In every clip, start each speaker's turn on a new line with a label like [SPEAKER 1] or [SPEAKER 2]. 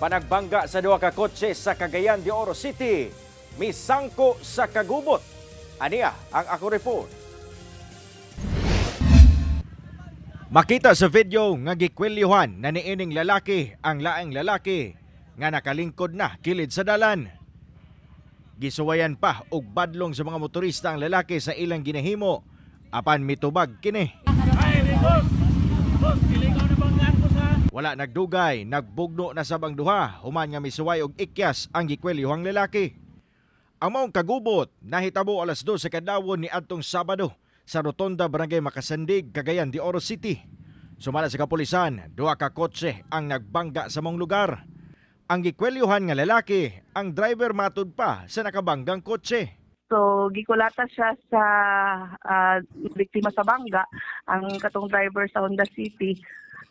[SPEAKER 1] Panagbangga sa duha ka kotse sa Cagayan de Oro City, misangko sa kagubot. Aniya ang ako report. Makita sa video nga gikwelyuhan na niining lalaki ang laing lalaki nga nakalingkod na kilid sa dalan. Gisuwayan pa og badlong sa mga motorista ang lalaki sa ilang ginahimo apan mitubag kini. Wala nagdugay, nagbugno na sabang duha human nga misuway og ikyas ang gikwelyuhang lalaki. Ang maong kagubot nahitabo alas 2 sa kadlawon ni adtong Sabado sa Rotonda, Barangay Makasandig, Cagayan de Oro City. Sumala sa kapulisan, duha ka kotse ang nagbangga sa mong lugar. Ang gikwelyuhan nga lalaki, ang driver matud pa sa nakabanggang kotse.
[SPEAKER 2] So, gikulata siya sa biktima sa bangga, ang katong driver sa Honda City.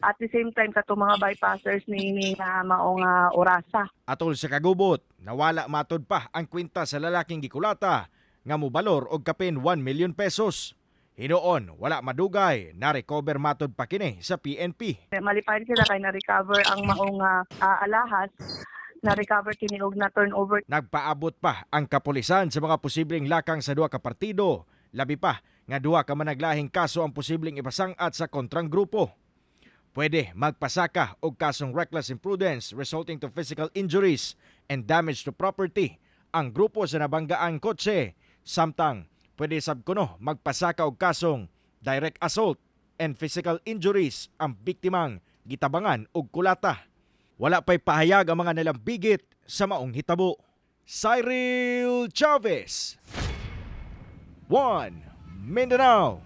[SPEAKER 2] At the same time, katong mga bypassers ni nga maong orasa.
[SPEAKER 1] Atol sa kagubot, nawala matud pa ang kwenta sa lalaking gikulata nga mobalor og kapin 1 million pesos. Hinoon, wala madugay, na-recover matud pa kini sa PNP.
[SPEAKER 2] Malipayon sila kay na-recover ang maong alahas, na-recover kini og na turnover.
[SPEAKER 1] Nagpaabot pa ang kapulisan sa mga posibleng lakang sa duha ka partido. Labi pa nga duha ka managlahing kaso ang posibleng ipasangat sa kontrang grupo. Pwede magpasaka og kasong reckless imprudence resulting to physical injuries and damage to property ang grupo sa nabanggaang kotse. Samtang pwede sabkuno magpasaka og kasong direct assault and physical injuries ang biktimang gitabangan og kulata. Wala pa'y pahayag ang mga nalambigit sa maong hitabo. Cyril Chavez, 1 Mindanao.